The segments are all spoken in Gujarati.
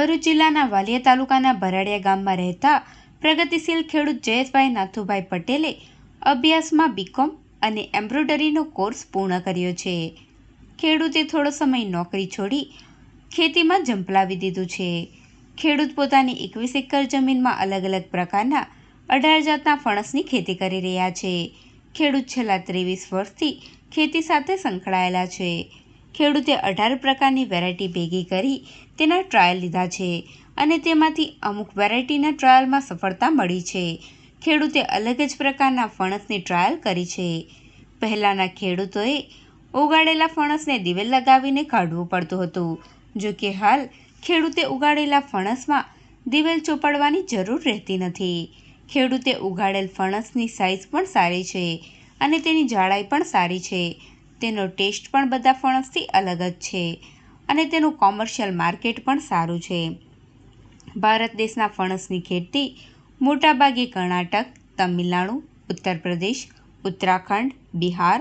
ભરૂચ જિલ્લાના વાલિયા તાલુકાના ભરાડિયા ગામમાં રહેતા પ્રગતિશીલ ખેડૂત જયેશભાઈ નાથુભાઈ પટેલે અભ્યાસમાં બીકોમ અને એમ્બ્રોઇડરીનો કોર્સ પૂર્ણ કર્યો છે. ખેડૂતે થોડો સમય નોકરી છોડી ખેતીમાં ઝંપલાવી દીધું છે. ખેડૂત પોતાની 21 એકર જમીનમાં અલગ અલગ પ્રકારના 18 જાતના ફણસની ખેતી કરી રહ્યા છે. ખેડૂત છેલ્લા 23 વર્ષથી ખેતી સાથે સંકળાયેલા છે. ખેડૂતે 18 પ્રકારની વેરાયટી ભેગી કરી તેના ટ્રાયલ લીધા છે અને તેમાંથી અમુક વેરાયટીના ટ્રાયલમાં સફળતા મળી છે. ખેડૂતે અલગ જ પ્રકારના ફણસની ટ્રાયલ કરી છે. પહેલાંના ખેડૂતોએ ઉગાડેલા ફણસને દિવેલ લગાવીને કાઢવું પડતું હતું. જો કે હાલ ખેડૂતે ઉગાડેલા ફણસમાં દિવેલ ચોપાડવાની જરૂર રહેતી નથી. ખેડૂતે ઉગાડેલ ફણસની સાઇઝ પણ સારી છે અને તેની જાડાઈ પણ સારી છે. તેનો ટેસ્ટ પણ બધા ફણસથી અલગ જ છે અને તેનું કોમર્શિયલ માર્કેટ પણ સારું છે. ભારત દેશના ફણસની ખેતી મોટાભાગે કર્ણાટક, તમિલનાડુ, ઉત્તર પ્રદેશ, ઉત્તરાખંડ, બિહાર,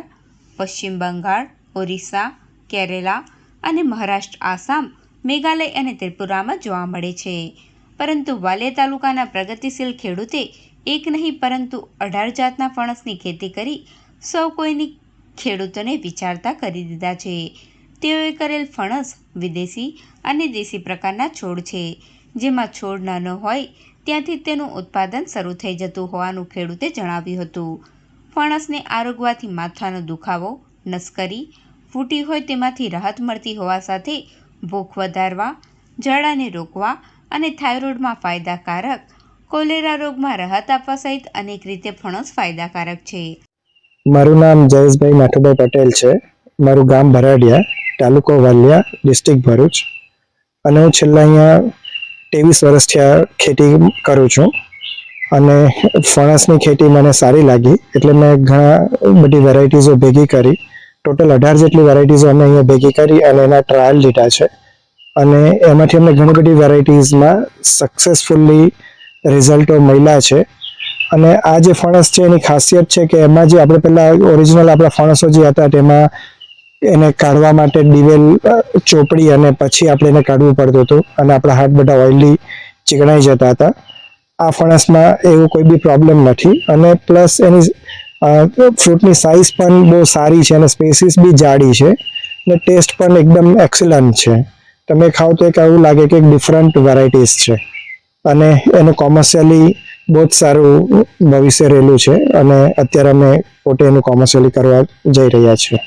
પશ્ચિમ બંગાળ, ઓરિસ્સા, કેરેલા અને મહારાષ્ટ્ર, આસામ, મેઘાલય અને ત્રિપુરામાં જોવા મળે છે. પરંતુ વાલિયા તાલુકાના પ્રગતિશીલ ખેડૂતે એક નહીં પરંતુ 18 જાતના ફણસની ખેતી કરી સૌ કોઈની ખેડૂતોને વિચારતા કરી દીધા છે. તેઓએ કરેલ ફણસ વિદેશી અને દેશી પ્રકારના છોડ છે, જેમાં છોડ નાનો હોય ત્યાંથી તેનું ઉત્પાદન શરૂ થઈ જતું હોવાનું ખેડૂતે જણાવ્યું હતું. ફણસને આરોગવાથી માથાનો દુખાવો, નસકરી, ફૂટી હોય તેમાંથી રાહત મળતી હોવા સાથે ભૂખ વધારવા, ઝાડાને રોકવા અને થાઇરોઇડમાં ફાયદાકારક, કોલેરા રોગમાં રાહત આપવા સહિત અનેક રીતે ફણસ ફાયદાકારક છે. મારું નામ જયેશભાઈ નાથુભાઈ પટેલ છે. મારું ગામ ભરાડિયા, તાલુકો વાલિયા, ડિસ્ટ્રિક્ટ ભરૂચ. અને હું છેલ્લા અહીંયા 23 વર્ષથી આ ખેતી કરું છું અને ફણસની ખેતી મને સારી લાગી એટલે મેં ઘણા બધી વેરાયટીઝો ભેગી કરી. ટોટલ 18 જેટલી વેરાયટીઝો અમે અહીંયા ભેગી કરી અને એના ટ્રાયલ લીધા છે અને એમાંથી અમને ઘણી બધી વેરાયટીઝમાં સક્સેસફુલી રિઝલ્ટો મળ્યા છે. અને આ જે ફણસ છે એની ખાસિયત છે કે એમાં જે આપણે પહેલાં ઓરિજિનલ આપણા ફણસો જે હતા તેમાં એને કાઢવા માટે દિવેલ ચોપડી અને પછી આપણે એને કાઢવું પડતું હતું અને આપણા હાથ બધા ઓઇલી ચીકણાઈ જતા હતા. આ ફણસમાં એવું કોઈ બી પ્રોબ્લેમ નથી અને પ્લસ એની ફ્રૂટની સાઇઝ પણ બહુ સારી છે અને સ્પેસીસ બી જાડી છે અને ટેસ્ટ પણ એકદમ એક્સલન્ટ છે. તમે ખાઓ તો એક એવું લાગે કે એક ડિફરન્ટ વેરાયટીઝ છે અને એનું કોમર્શિયલી બહુ જ સારું ભવિષ્ય રહેલું છે અને અત્યારે અમે પોતે એનું કોમર્શિયલી કરવા જઈ રહ્યા છીએ.